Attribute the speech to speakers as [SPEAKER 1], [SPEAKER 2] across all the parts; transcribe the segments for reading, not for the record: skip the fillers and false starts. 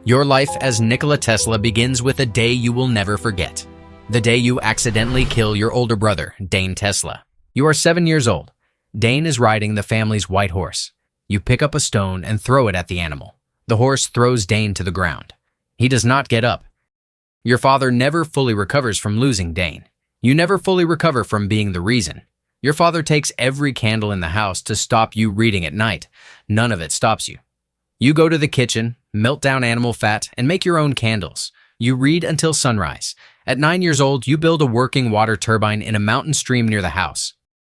[SPEAKER 1] Your life as Nikola Tesla begins with a day you will never forget. The day you accidentally kill your older brother, Dane Tesla. You are 7 years old. Dane is riding the family's white horse. You pick up a stone and throw it at the animal. The horse throws Dane to the ground. He does not get up. Your father never fully recovers from losing Dane. You never fully recover from being the reason. Your father takes every candle in the house to stop you reading at night. None of it stops you. You go to the kitchen, melt down animal fat, and make your own candles. You read until sunrise. At 9 years old, you build a working water turbine in a mountain stream near the house.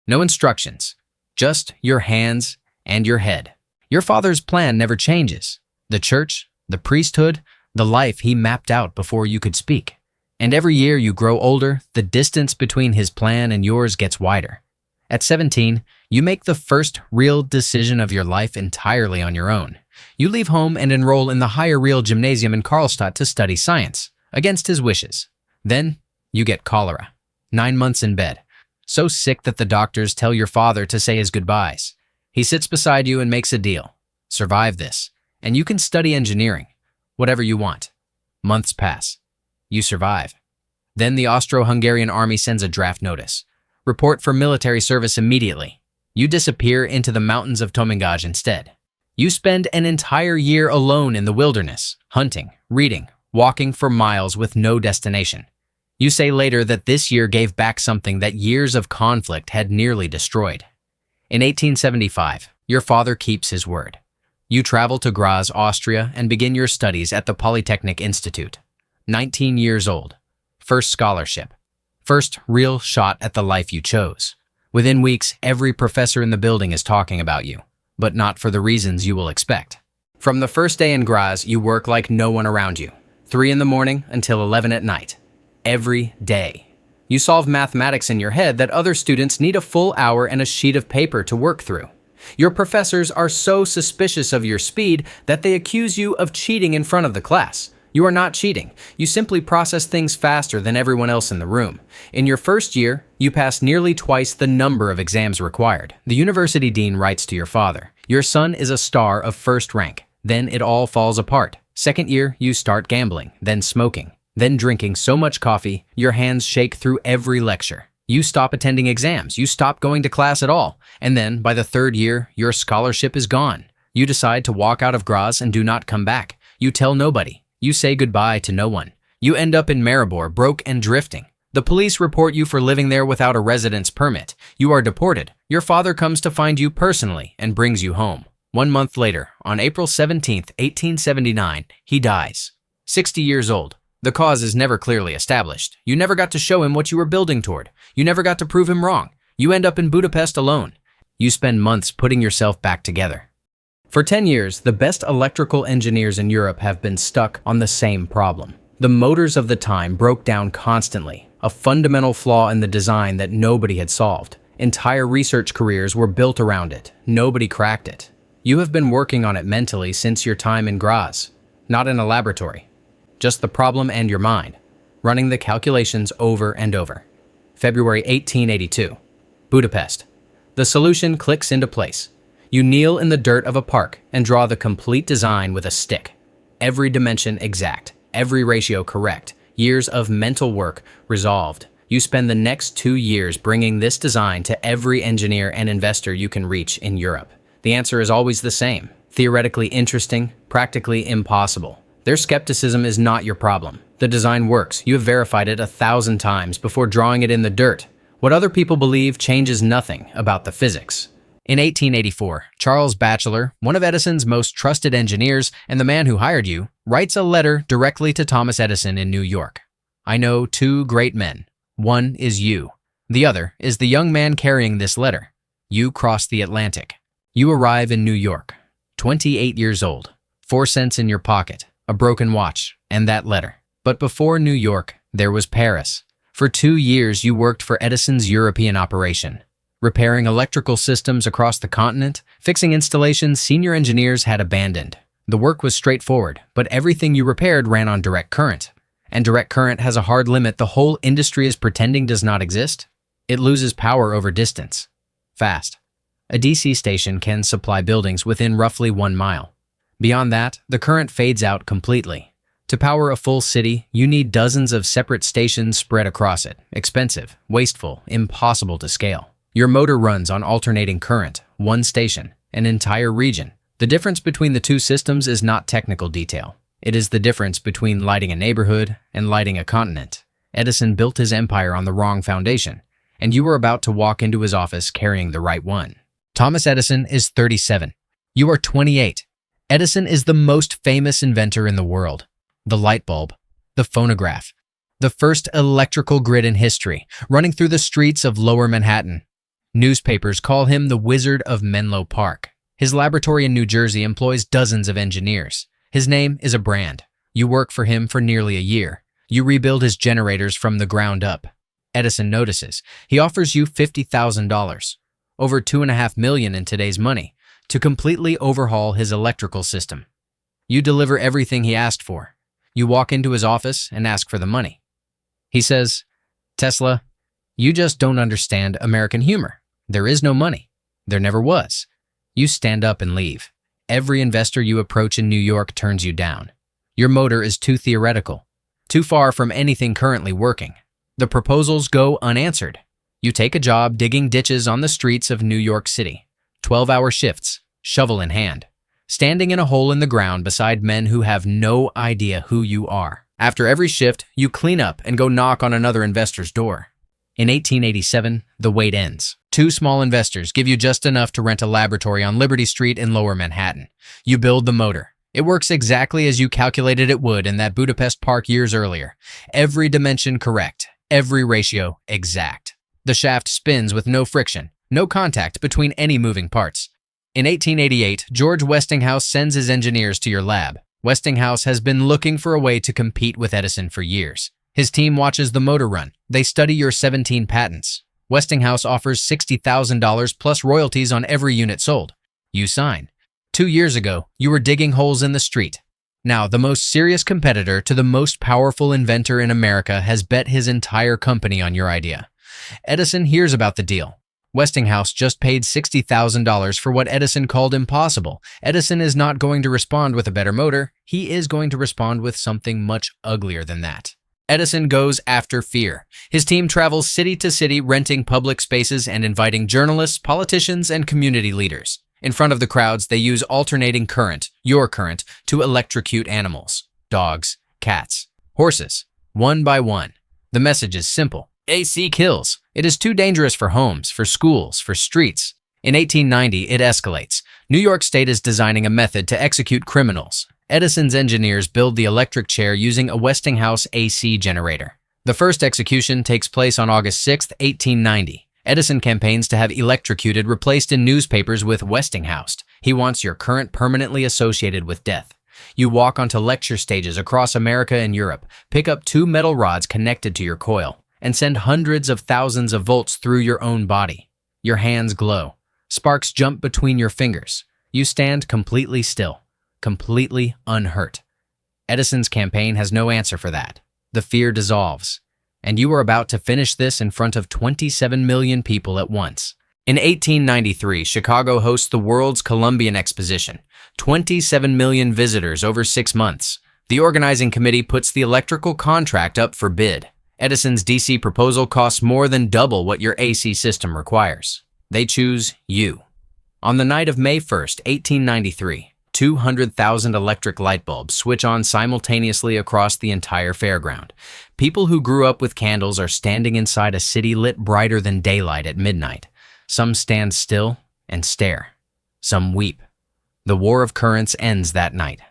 [SPEAKER 1] No instructions, just your hands and your head. Your father's plan never changes. The church, the priesthood, the life he mapped out before you could speak. And every year you grow older, the distance between his plan and yours gets wider. At 17, you make the first real decision of your life entirely on your own. You leave home and enroll in the Higher Real Gymnasium in Karlstadt to study science, against his wishes. Then, you get cholera. 9 months in bed. So sick that the doctors tell your father to say his goodbyes. He sits beside you and makes a deal. Survive this, and you can study engineering. Whatever you want. Months pass. You survive. Then the Austro-Hungarian army sends a draft notice. Report for military service immediately. You disappear into the mountains of Tomingaj instead. You spend an entire year alone in the wilderness, hunting, reading, walking for miles with no destination. You say later that this year gave back something that years of conflict had nearly destroyed. In 1875, your father keeps his word. You travel to Graz, Austria, and begin your studies at the Polytechnic Institute. 19 years old. First scholarship. First real shot at the life you chose. Within weeks, every professor in the building is talking about you, but not for the reasons you will expect. From the first day in Graz, you work like no one around you. 3 in the morning until 11 at night. Every day. You solve mathematics in your head that other students need a full hour and a sheet of paper to work through. Your professors are so suspicious of your speed that they accuse you of cheating in front of the class. You are not cheating. You simply process things faster than everyone else in the room. In your first year, you pass nearly twice the number of exams required. The university dean writes to your father, "Your son is a star of first rank." Then it all falls apart. Second year, you start gambling, then smoking, then drinking so much coffee, your hands shake through every lecture. You stop attending exams, you stop going to class at all, and then, by the third year, your scholarship is gone. You decide to walk out of Graz and do not come back. You tell nobody. You say goodbye to no one. You end up in Maribor, broke and drifting. The police report you for living there without a residence permit. You are deported. Your father comes to find you personally and brings you home. 1 month later, on April 17th, 1879, he dies. 60 years old. The cause is never clearly established. You never got to show him what you were building toward. You never got to prove him wrong. You end up in Budapest alone. You spend months putting yourself back together. For 10 years, the best electrical engineers in Europe have been stuck on the same problem. The motors of the time broke down constantly, a fundamental flaw in the design that nobody had solved. Entire research careers were built around it. Nobody cracked it. You have been working on it mentally since your time in Graz, not in a laboratory. Just the problem and your mind, running the calculations over and over. February 1882. Budapest. The solution clicks into place. You kneel in the dirt of a park and draw the complete design with a stick. Every dimension exact, every ratio correct, years of mental work resolved. You spend the next 2 years bringing this design to every engineer and investor you can reach in Europe. The answer is always the same. Theoretically interesting, practically impossible. Their skepticism is not your problem. The design works. You have verified it 1,000 times before drawing it in the dirt. What other people believe changes nothing about the physics. In 1884, Charles Batchelor, one of Edison's most trusted engineers and the man who hired you, writes a letter directly to Thomas Edison in New York. "I know 2 great men. One is you. The other is the young man carrying this letter. You cross the Atlantic. You arrive in New York, 28 years old, 4 cents in your pocket, a broken watch, and that letter. But before New York, there was Paris. For 2 years, you worked for Edison's European operation. Repairing electrical systems across the continent, fixing installations senior engineers had abandoned. The work was straightforward, but everything you repaired ran on direct current. And direct current has a hard limit the whole industry is pretending does not exist. It loses power over distance. Fast. A DC station can supply buildings within roughly 1 mile. Beyond that, the current fades out completely. To power a full city, you need dozens of separate stations spread across it. Expensive, wasteful, impossible to scale. Your motor runs on alternating current, one station, an entire region. The difference between the two systems is not technical detail. It is the difference between lighting a neighborhood and lighting a continent. Edison built his empire on the wrong foundation, and you were about to walk into his office carrying the right one. Thomas Edison is 37. You are 28. Edison is the most famous inventor in the world. The light bulb, the phonograph, the first electrical grid in history, running through the streets of Lower Manhattan. Newspapers call him the Wizard of Menlo Park. His laboratory in New Jersey employs dozens of engineers. His name is a brand. You work for him for nearly a year. You rebuild his generators from the ground up. Edison notices. He offers you $50,000, over $2.5 million in today's money, to completely overhaul his electrical system. You deliver everything he asked for. You walk into his office and ask for the money. He says, "Tesla, you just don't understand American humor. There is no money. There never was." You stand up and leave. Every investor you approach in New York turns you down. Your motor is too theoretical, too far from anything currently working. The proposals go unanswered. You take a job digging ditches on the streets of New York City. 12-hour shifts, shovel in hand, standing in a hole in the ground beside men who have no idea who you are. After every shift, you clean up and go knock on another investor's door. In 1887, the wait ends. Two small investors give you just enough to rent a laboratory on Liberty Street in Lower Manhattan. You build the motor. It works exactly as you calculated it would in that Budapest park years earlier. Every dimension correct, every ratio exact. The shaft spins with no friction, no contact between any moving parts. In 1888, George Westinghouse sends his engineers to your lab. Westinghouse has been looking for a way to compete with Edison for years. His team watches the motor run. They study your 17 patents. Westinghouse offers $60,000 plus royalties on every unit sold. You sign. 2 years ago, you were digging holes in the street. Now, the most serious competitor to the most powerful inventor in America has bet his entire company on your idea. Edison hears about the deal. Westinghouse just paid $60,000 for what Edison called impossible. Edison is not going to respond with a better motor. He is going to respond with something much uglier than that. Edison goes after fear. His team travels city to city, renting public spaces and inviting journalists, politicians, and community leaders. In front of the crowds, they use alternating current, your current, to electrocute animals, dogs, cats, horses, one by one. The message is simple. AC kills. It is too dangerous for homes, for schools, for streets. In 1890, it escalates. New York State is designing a method to execute criminals. Edison's engineers build the electric chair using a Westinghouse AC generator. The first execution takes place on August 6, 1890. Edison campaigns to have electrocuted replaced in newspapers with Westinghouse. He wants your current permanently associated with death. You walk onto lecture stages across America and Europe, pick up 2 metal rods connected to your coil, and send hundreds of thousands of volts through your own body. Your hands glow. Sparks jump between your fingers. You stand completely still, completely unhurt. Edison's campaign has no answer for that. The fear dissolves, and you are about to finish this in front of 27 million people at once. In 1893, Chicago hosts the world's Columbian Exposition. 27 million visitors over 6 months. The organizing committee puts the electrical contract up for bid. Edison's DC proposal costs more than double what your AC system requires. They choose you. On the night of May 1st, 1893, 200,000 electric light bulbs switch on simultaneously across the entire fairground. People who grew up with candles are standing inside a city lit brighter than daylight at midnight. Some stand still and stare. Some weep. The war of currents ends that night.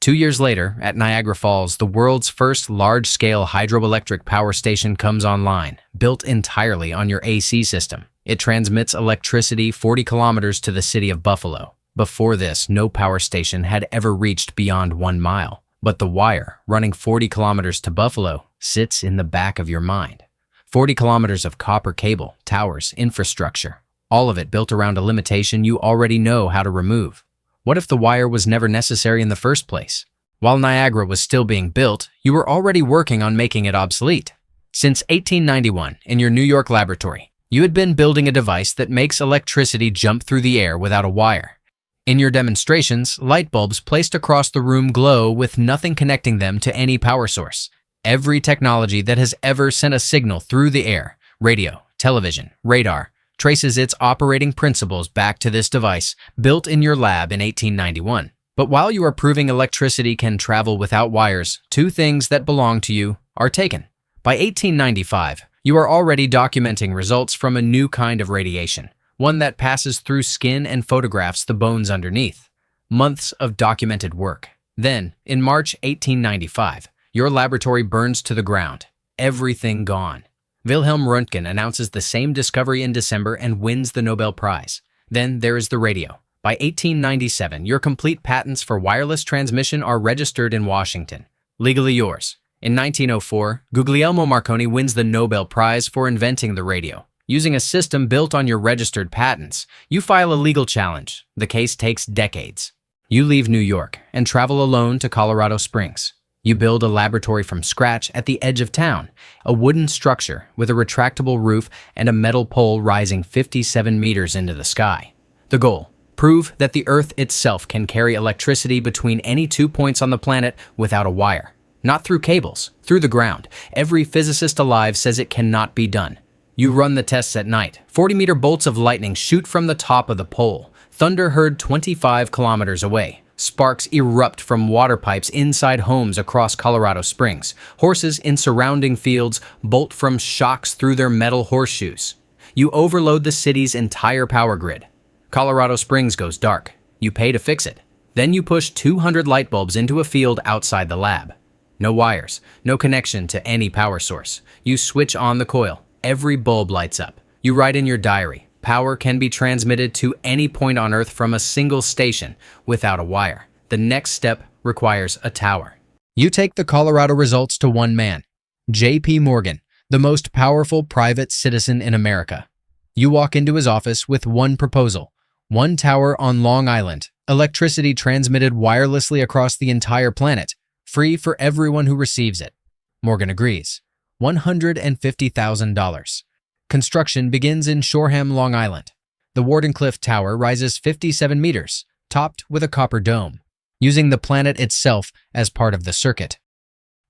[SPEAKER 1] 2 years later, at Niagara Falls, the world's first large-scale hydroelectric power station comes online, built entirely on your AC system. It transmits electricity 40 kilometers to the city of Buffalo. Before this, no power station had ever reached beyond 1 mile. But the wire, running 40 kilometers to Buffalo, sits in the back of your mind. 40 kilometers of copper cable, towers, infrastructure, all of it built around a limitation you already know how to remove. What if the wire was never necessary in the first place? While Niagara was still being built, you were already working on making it obsolete. Since 1891, in your New York laboratory, you had been building a device that makes electricity jump through the air without a wire. In your demonstrations, light bulbs placed across the room glow with nothing connecting them to any power source. Every technology that has ever sent a signal through the air, radio, television, radar, traces its operating principles back to this device built in your lab in 1891. But while you are proving electricity can travel without wires, two things that belong to you are taken. By 1895, you are already documenting results from a new kind of radiation, one that passes through skin and photographs the bones underneath. Months of documented work. Then, in March 1895, your laboratory burns to the ground. Everything gone. Wilhelm Röntgen announces the same discovery in December and wins the Nobel Prize. Then there is the radio. By 1897, your complete patents for wireless transmission are registered in Washington, legally yours. In 1904, Guglielmo Marconi wins the Nobel Prize for inventing the radio. Using a system built on your registered patents, you file a legal challenge. The case takes decades. You leave New York and travel alone to Colorado Springs. You build a laboratory from scratch at the edge of town, a wooden structure with a retractable roof and a metal pole rising 57 meters into the sky. The goal: prove that the Earth itself can carry electricity between any 2 points on the planet without a wire. Not through cables, through the ground. Every physicist alive says it cannot be done. You run the tests at night. 40-meter bolts of lightning shoot from the top of the pole. Thunder heard 25 kilometers away. Sparks erupt from water pipes inside homes across Colorado Springs. Horses in surrounding fields bolt from shocks through their metal horseshoes. You overload the city's entire power grid. Colorado Springs goes dark. You pay to fix it. Then you push 200 light bulbs into a field outside the lab. No wires, no connection to any power source. You switch on the coil. Every bulb lights up. You write in your diary, power can be transmitted to any point on Earth from a single station without a wire. The next step requires a tower. You take the Colorado results to one man, J.P. Morgan, the most powerful private citizen in America. You walk into his office with one proposal: one tower on Long Island, electricity transmitted wirelessly across the entire planet, free for everyone who receives it. Morgan agrees. $150,000. Construction begins in Shoreham, Long Island. The Wardenclyffe Tower rises 57 meters, topped with a copper dome, using the planet itself as part of the circuit.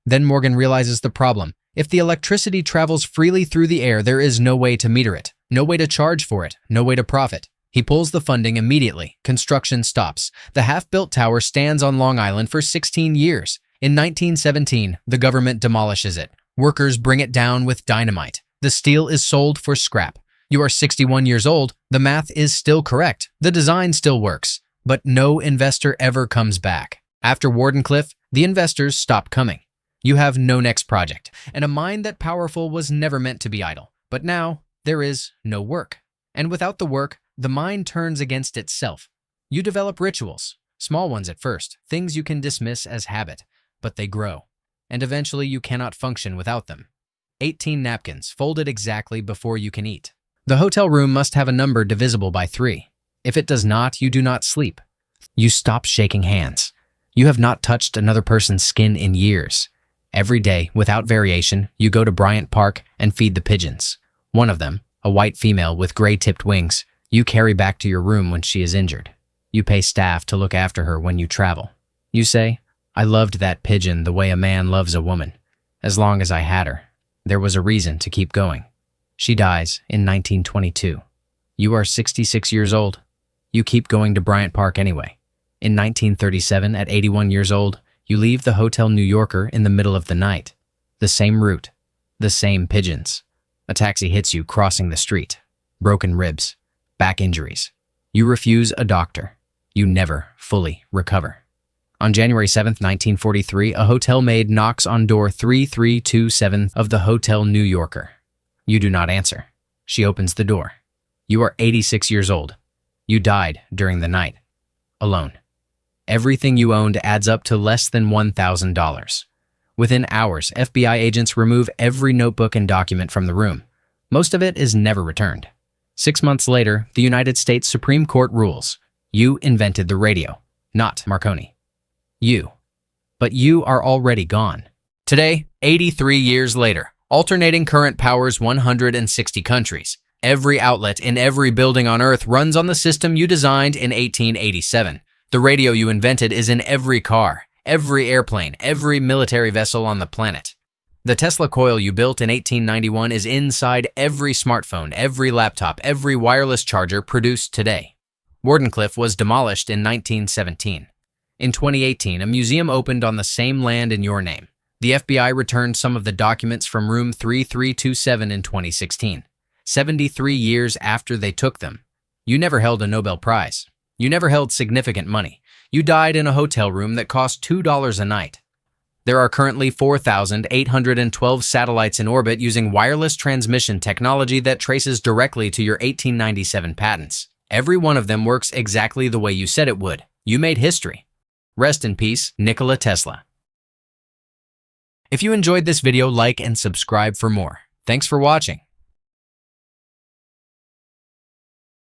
[SPEAKER 1] Then Morgan realizes the problem. If the electricity travels freely through the air, there is no way to meter it, no way to charge for it, no way to profit. He pulls the funding immediately. Construction stops. The half-built tower stands on Long Island for 16 years. In 1917, the government demolishes it. Workers bring it down with dynamite. The steel is sold for scrap. You are 61 years old. The math is still correct. The design still works. But no investor ever comes back. After Wardenclyffe, the investors stop coming. You have no next project, and a mind that powerful was never meant to be idle. But now, there is no work. And without the work, the mind turns against itself. You develop rituals, small ones at first, things you can dismiss as habit, but they grow. And eventually you cannot function without them. 18 napkins, folded exactly before you can eat. The hotel room must have a number divisible by 3. If it does not, you do not sleep. You stop shaking hands. You have not touched another person's skin in years. Every day, without variation, you go to Bryant Park and feed the pigeons. One of them, a white female with gray-tipped wings, you carry back to your room when she is injured. You pay staff to look after her when you travel. You say, "I loved that pigeon the way a man loves a woman. As long as I had her, there was a reason to keep going." She dies in 1922. You are 66 years old. You keep going to Bryant Park anyway. In 1937, at 81 years old, you leave the Hotel New Yorker in the middle of the night. The same route, the same pigeons. A taxi hits you crossing the street. Broken ribs, back injuries. You refuse a doctor. You never fully recover. On January 7, 1943, a hotel maid knocks on door 3327 of the Hotel New Yorker. You do not answer. She opens the door. You are 86 years old. You died during the night, alone. Everything you owned adds up to less than $1,000. Within hours, FBI agents remove every notebook and document from the room. Most of it is never returned. 6 months later, the United States Supreme Court rules. You invented the radio, not Marconi. But you are already gone. Today, 83 years later, alternating current powers 160 countries. Every outlet in every building on Earth runs on the system you designed in 1887. The radio you invented is in every car, every airplane, every military vessel on the planet. The Tesla coil you built in 1891 is inside every smartphone, every laptop, every wireless charger produced today. Wardenclyffe was demolished in 1917. In 2018, a museum opened on the same land in your name. The FBI returned some of the documents from room 3327 in 2016, 73 years after they took them. You never held a Nobel Prize. You never held significant money. You died in a hotel room that cost $2 a night. There are currently 4,812 satellites in orbit using wireless transmission technology that traces directly to your 1897 patents. Every one of them works exactly the way you said it would. You made history. Rest in peace, Nikola Tesla. If you enjoyed this video, like and subscribe for more. Thanks for watching.